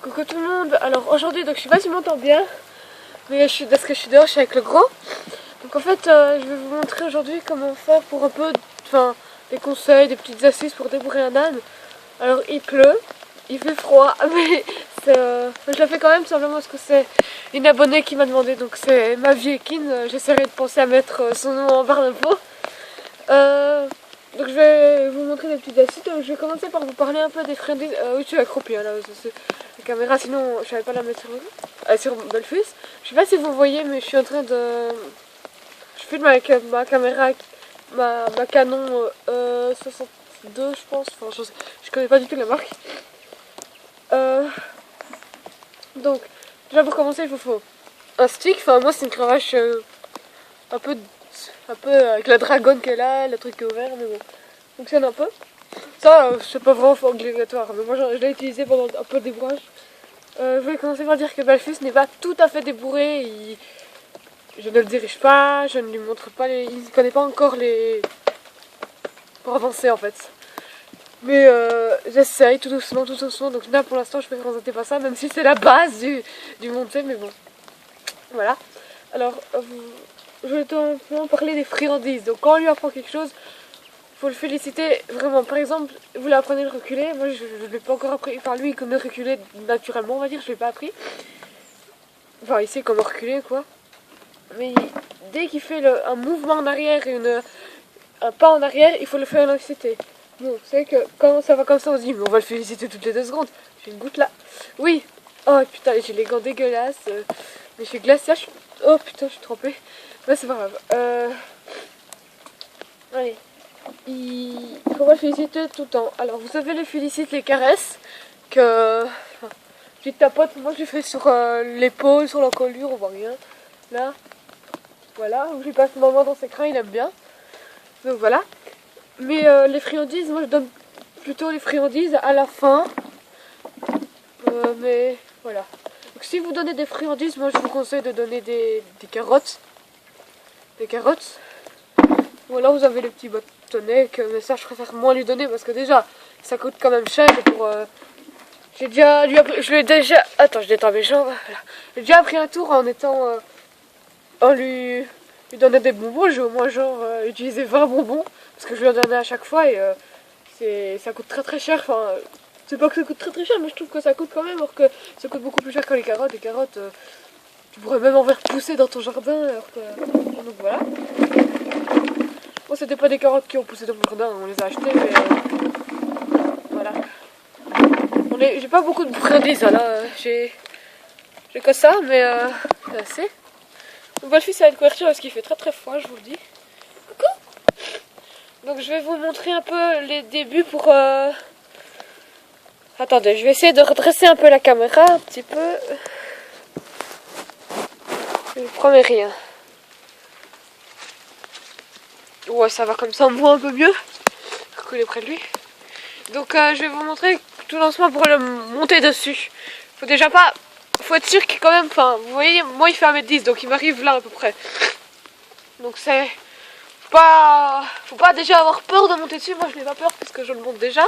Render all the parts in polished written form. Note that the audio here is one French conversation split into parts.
Coucou tout le monde. Alors aujourd'hui, donc je sais pas si tu m'entends bien, mais parce que je suis dehors, je suis avec le gros. Donc en fait, je vais vous montrer aujourd'hui comment faire pour un peu, des conseils, des petites astuces pour débourrer un âne. Alors il pleut, il fait froid, mais je le fais quand même simplement parce que c'est une abonnée qui m'a demandé. Donc c'est ma vie équine. J'essaierai de penser à mettre son nom en barre d'infos. Donc je vais vous montrer des petites astuces. Donc je vais commencer par vous parler un peu des friandises. Oui, je suis accroupie là, c'est la caméra, sinon je savais pas la mettre sur Belfus. Je sais pas si vous voyez, mais je suis en train de... Je filme avec ma caméra, ma Canon 62 je pense. Enfin, je connais pas du tout la marque. Donc déjà pour commencer il vous faut un stick. Enfin moi c'est une cravache un peu avec la dragonne qu'elle a, le truc qui est ouvert, mais bon, fonctionne un peu. Ça, c'est pas vraiment obligatoire, mais moi je l'ai utilisé pendant un peu de débourrage. Je vais commencer par dire que Belfus n'est pas tout à fait débourré. Je ne le dirige pas, je ne lui montre pas il ne connaît pas encore les... pour avancer en fait. Mais j'essaye tout doucement, donc là pour l'instant je ne présentais pas ça, même si c'est la base du monté, mais bon. Voilà. Alors, je vais simplement parler des friandises. Donc quand on lui apprend quelque chose, il faut le féliciter vraiment. Par exemple, vous l'apprenez de reculer. Moi je ne l'ai pas encore appris. Enfin lui il connaît reculer naturellement, on va dire, je ne l'ai pas appris. Enfin il sait comment reculer quoi. Mais dès qu'il fait un mouvement en arrière et un pas en arrière, il faut le faire en anxiété. Bon, vous savez que quand ça va comme ça, on se dit, mais on va le féliciter toutes les 2 secondes. J'ai une goutte là. Oui. Oh putain, j'ai les gants dégueulasses. Mais je suis glaciale. Oh putain, je suis trempée. Mais c'est pas grave. Allez. Il faut le féliciter tout le temps. Alors, vous savez, les félicite, les caresses. Je tapote. Moi, je fais sur l'épaule, sur l'encolure, on voit rien. Là. Voilà, je lui passe un moment dans ses crins, il aime bien. Donc voilà. Mais les friandises, moi je donne plutôt les friandises à la fin. Mais voilà. Donc si vous donnez des friandises, moi je vous conseille de donner des carottes. Des carottes. Ou alors vous avez les petits bâtonnets, mais ça je préfère moins lui donner parce que déjà ça coûte quand même cher. Et pour, je l'ai déjà... Attends, je détends mes jambes. Voilà. J'ai déjà appris un tour en étant... en lui donnait des bonbons. J'ai au moins utilisé 20 bonbons parce que je lui en donnais à chaque fois et ça coûte très très cher. Enfin, c'est pas que ça coûte très très cher, mais je trouve que ça coûte quand même, alors que ça coûte beaucoup plus cher que les carottes. Les carottes, tu pourrais même en faire pousser dans ton jardin. Donc voilà. Bon, c'était pas des carottes qui ont poussé dans mon jardin, on les a achetées, mais voilà. J'ai pas beaucoup de friandises là. J'ai que ça, mais c'est assez. Donc Belfus a une couverture parce qu'il fait très très froid, je vous le dis. Coucou. Donc je vais vous montrer un peu les débuts pour... Attendez, je vais essayer de redresser un peu la caméra, un petit peu. Je ne promets rien. Ouais, ça va comme ça, on me voit un peu mieux. Couler près de lui. Donc je vais vous montrer tout lancement pour le monter dessus. Faut être sûr qu'il quand même... Enfin, vous voyez, moi il fait 1m10, donc il m'arrive là à peu près. Donc c'est... Faut pas déjà avoir peur de monter dessus. Moi je n'ai pas peur parce que je le monte déjà.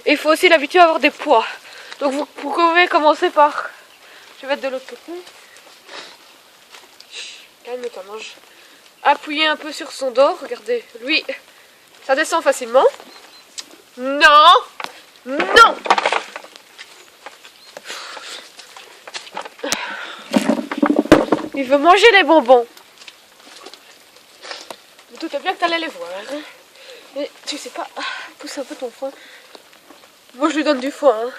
Et il faut aussi l'habituer à avoir des poids. Donc vous pouvez commencer par... Je vais mettre de l'autre côté. Calme-toi, mange. Appuyez un peu sur son dos. Regardez, lui, ça descend facilement. Non. Non. Il veut manger les bonbons. Mais tout est bien que tu allais les voir. Hein. Mais tu sais pas, pousse un peu ton foin. Moi je lui donne du foin. Hein.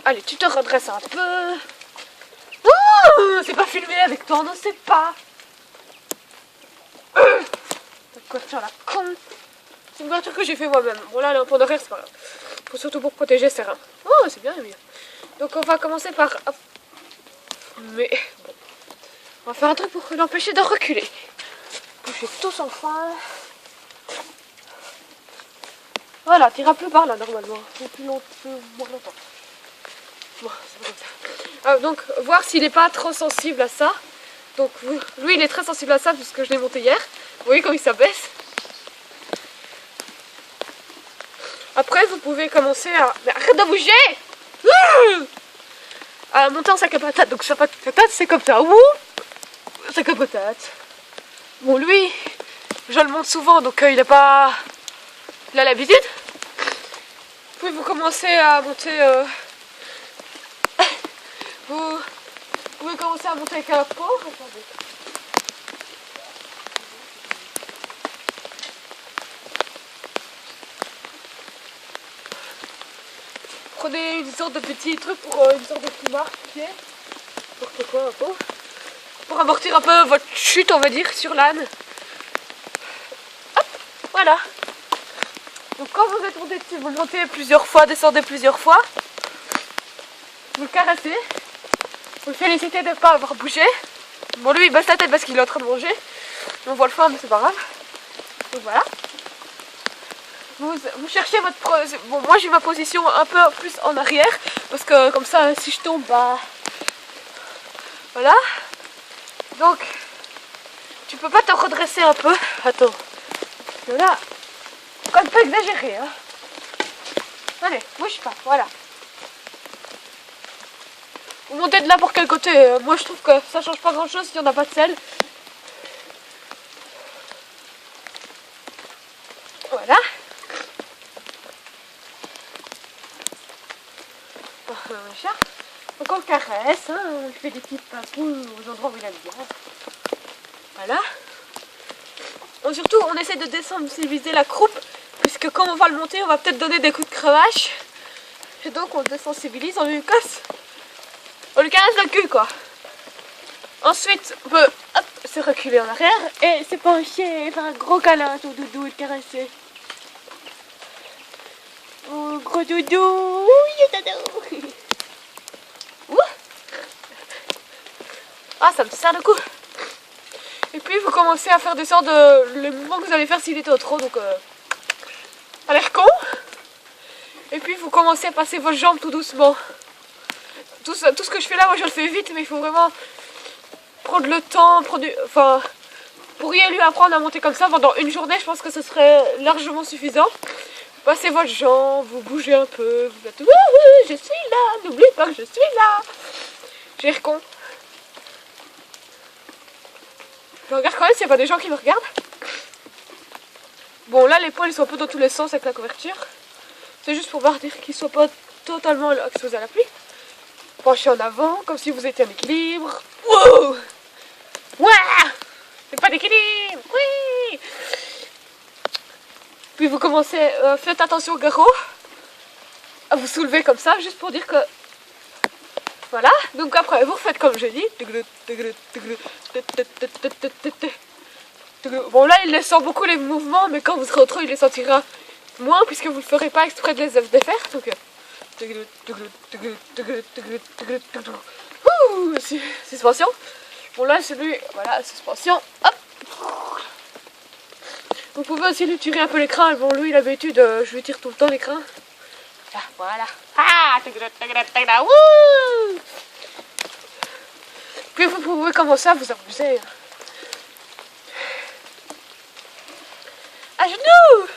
Allez, tu te redresses un peu. Oh, c'est pas filmé avec toi, on ne sait pas. T'as quoi faire la con. C'est une voiture que j'ai fait moi-même. Bon là, elle est un peu de rire, c'est pas grave. Faut surtout pour protéger ses reins. Oh, c'est bien, bien. Donc on va commencer par... Mais bon. On va faire un truc pour l'empêcher de reculer. Bouchez tous enfin. Voilà, t'iras plus par là normalement. Plus longtemps. Bon, c'est pas comme ça. Donc, voir s'il n'est pas trop sensible à ça. Donc, lui, il est très sensible à ça puisque je l'ai monté hier. Vous voyez comme il s'abaisse. Après, vous pouvez commencer à... Mais arrête de bouger! À monter en sac à patates. Donc, sac à patates, c'est comme ça. Ouh, sac à patates. Bon, lui, je le monte souvent, donc il a pas... Il a l'habitude. Puis vous commencez à monter... Vous pouvez commencer à monter avec un pot. Attendez. Prenez une sorte de petit truc pour une sorte de plumard, pied, n'importe quoi, un peu, pour amortir un peu votre chute, on va dire, sur l'âne. Hop, voilà. Donc quand vous êtes monté dessus, vous montez plusieurs fois, descendez plusieurs fois, vous le caressez, vous le félicitez de ne pas avoir bougé. Bon, lui il baisse la tête parce qu'il est en train de manger, on voit le fond mais c'est pas grave. Donc voilà. Vous cherchez votre... Bon, moi j'ai ma position un peu plus en arrière, parce que comme ça, si je tombe, bah... Voilà. Donc, tu peux pas te redresser un peu. Attends. Là, quand même pas exagérer, hein. Allez, bouge pas, voilà. Vous montez de là pour quel côté? Moi je trouve que ça change pas grand chose si on n'a pas de sel. Voilà. Donc on le caresse, hein, on lui fait des petites papouilles aux endroits où il aime bien. Voilà. Donc surtout on essaie de désensibiliser la croupe, puisque quand on va le monter on va peut-être donner des coups de cravache. Et donc on le désensibilise, on lui casse. On lui caresse le cul quoi. Ensuite on peut hop, se reculer en arrière et se pencher, faire un gros câlin à ton doudou et le caresser. Oh gros doudou, oui doudou. Ah, ça me sert le coup. Et puis vous commencez à faire des sortes de... les mouvements que vous allez faire s'il était au trop, donc à l'air con. Et puis vous commencez à passer vos jambes tout doucement. Tout ce que je fais là, moi je le fais vite, mais il faut vraiment prendre le temps, enfin, vous pourriez lui apprendre à monter comme ça pendant une journée, je pense que ce serait largement suffisant. Vous passez votre jambe, vous bougez un peu, vous faites wouhou, je suis là, n'oublie pas que je suis là. J'ai l'air con. Je regarde quand même s'il n'y a pas des gens qui me regardent. Bon, là les poils ils sont un peu dans tous les sens avec la couverture. C'est juste pour voir dire qu'ils ne soient pas totalement exposés à la pluie. Penchez en avant comme si vous étiez en équilibre. Wow, ouais, c'est pas d'équilibre. Oui. Puis vous commencez, faites attention au garrot, à vous soulever comme ça, juste pour dire que... Voilà, donc après vous refaites comme j'ai dit. Bon là il les sent beaucoup les mouvements, mais quand vous serez au trot il les sentira moins puisque vous ne ferez pas exprès de les défaire. Donc suspension. Bon là celui, voilà, suspension, hop. Vous pouvez aussi lui tirer un peu l'écran. Bon lui il a l'habitude, je lui tire tout le temps l'écran. Ah, voilà. Ah, wouh. Puis vous pouvez commencer à vous amuser. À genoux.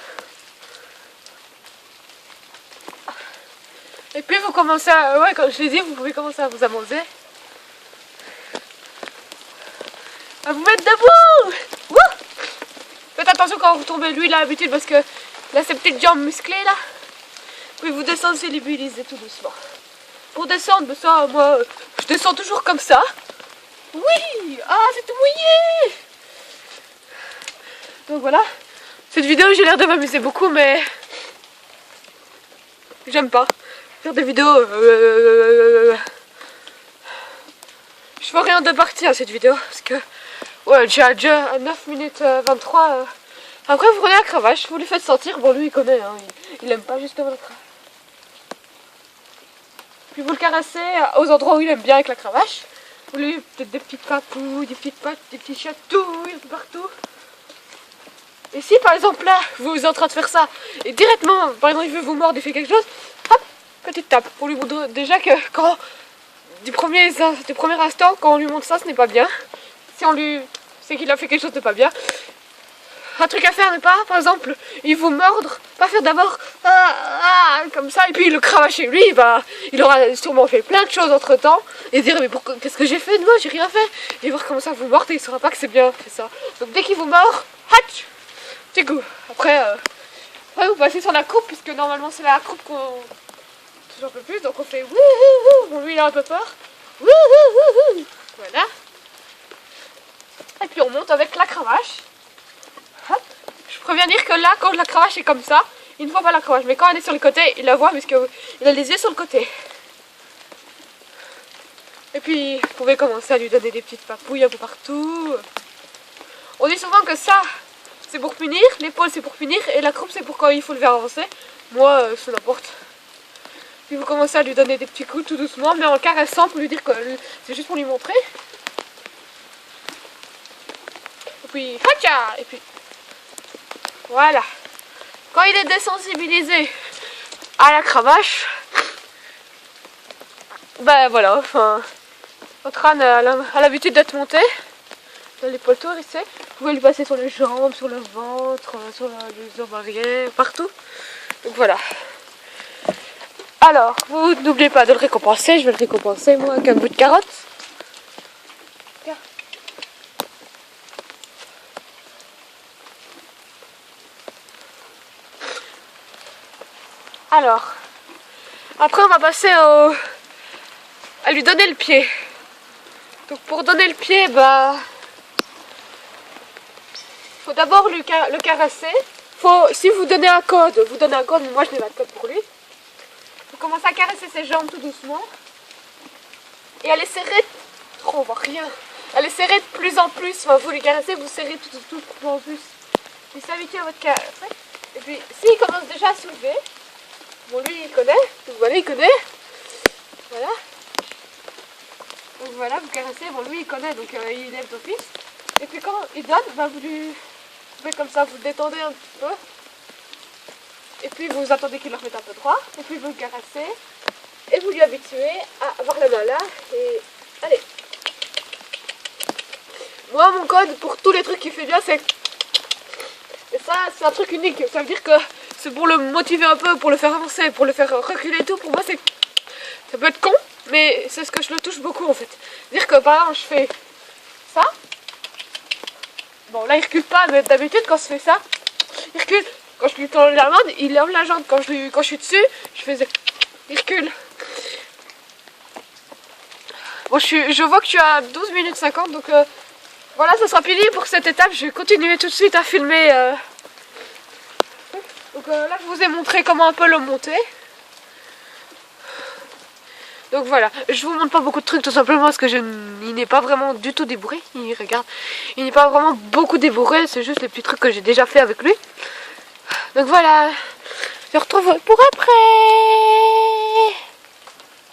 Et puis vous commencez à... Ouais, comme je l'ai dit, vous pouvez commencer à vous amuser. À vous mettre debout. Wouh. Faites attention quand vous tombez. Lui il a l'habitude parce que il a ses petites jambes musclées là. Puis vous désensibilisez tout doucement. Pour descendre, ça, moi, je descends toujours comme ça. Oui. Ah, c'est tout mouillé. Donc voilà. Cette vidéo, j'ai l'air de m'amuser beaucoup, mais... j'aime pas faire des vidéos... Je ferai rien de partie à cette vidéo, parce que... Ouais, déjà à 9 minutes 23... Après, vous prenez la cravache, vous lui faites sentir. Bon, lui, il connaît, hein, il aime pas justement la cravache. Puis vous le caressez aux endroits où il aime bien avec la cravache. Vous lui peut-être des petites papouilles, des petites pattes, des petits chatouilles un peu partout. Et si par exemple là, vous êtes en train de faire ça, et directement, par exemple il veut vous mordre, il fait quelque chose, hop, petite tape. Pour lui montrer déjà que quand, du premier instant, quand on lui montre ça, ce n'est pas bien. Si on lui... c'est qu'il a fait quelque chose de pas bien. un truc à faire n'est pas, par exemple, il vous mordre, pas faire d'abord comme ça et puis le cravacher. Lui, bah, il aura sûrement fait plein de choses entre temps et dire mais pourquoi, qu'est-ce que j'ai fait de moi, j'ai rien fait. Et voir comment ça vous mord et il saura pas que c'est bien fait ça. Donc dès qu'il vous mord, hatch, petit coup. Après, vous passez sur la croupe puisque normalement c'est la croupe qu'on touche un peu plus, donc on fait wouhou. Bon lui il a un peu peur. Wouhou. Voilà. Et puis on monte avec la cravache. Hop. Je préviens dire que là, quand la cravache est comme ça, il ne voit pas la cravache. Mais quand elle est sur le côté, il la voit parce qu'il a les yeux sur le côté. Et puis, vous pouvez commencer à lui donner des petites papouilles un peu partout. On dit souvent que ça, c'est pour punir, l'épaule c'est pour punir, et la croupe c'est pour quand il faut le faire avancer. Moi, c'est n'importe. Puis vous commencez à lui donner des petits coups tout doucement, mais en le caressant pour lui dire que c'est juste pour lui montrer. Et puis, hacha! Et puis, voilà. Quand il est désensibilisé à la cravache, ben voilà, enfin, votre âne a l'habitude d'être monté. L'épaule tour ici. Vous pouvez lui passer sur les jambes, sur le ventre, sur les ovaires, partout. Donc voilà. Alors, vous n'oubliez pas de le récompenser. Je vais le récompenser moi avec un bout de carotte. Alors, après on va passer à lui donner le pied. Donc pour donner le pied, bah, faut d'abord le caresser. Si vous donnez un code, vous donnez un code, mais moi je n'ai pas de code pour lui. Vous commencez à caresser ses jambes tout doucement. Et à les serrer, on voit rien. À les serrer de plus en plus. Enfin, vous les caressez, vous serrez tout de plus en plus. Puis s'habituer à votre caresse. Et puis s'il commence déjà à soulever, bon lui il connaît, donc voilà il connaît. Voilà. Donc voilà, vous caressez, bon lui il connaît, donc il lève d'office. Et puis quand il donne, bah, vous faites comme ça, vous le détendez un petit peu. Et puis vous attendez qu'il le remette un peu droit. Et puis vous le caressez. Et vous lui habituez à avoir la main là. Et allez. Moi mon code pour tous les trucs qu'il fait bien c'est... Et ça c'est un truc unique. Ça veut dire que c'est pour le motiver un peu, pour le faire avancer, pour le faire reculer et tout. Pour moi c'est... Ça peut être con, mais c'est ce que je le touche beaucoup en fait. C'est-à-dire que par exemple je fais ça. Bon là il recule pas, mais d'habitude quand je fais ça, il recule. Quand je lui tends la main, il lève la jambe. Quand je suis dessus, je faisais... Il recule. Bon je vois que tu as 12 minutes 50, donc voilà, ça sera fini pour cette étape. Je vais continuer tout de suite à filmer. Donc là je vous ai montré comment un peu le monter. Donc voilà, je vous montre pas beaucoup de trucs tout simplement parce que il n'est pas vraiment du tout débourré. Regarde, il n'est pas vraiment beaucoup débourré, c'est juste les petits trucs que j'ai déjà fait avec lui. Donc voilà, je retrouve pour après.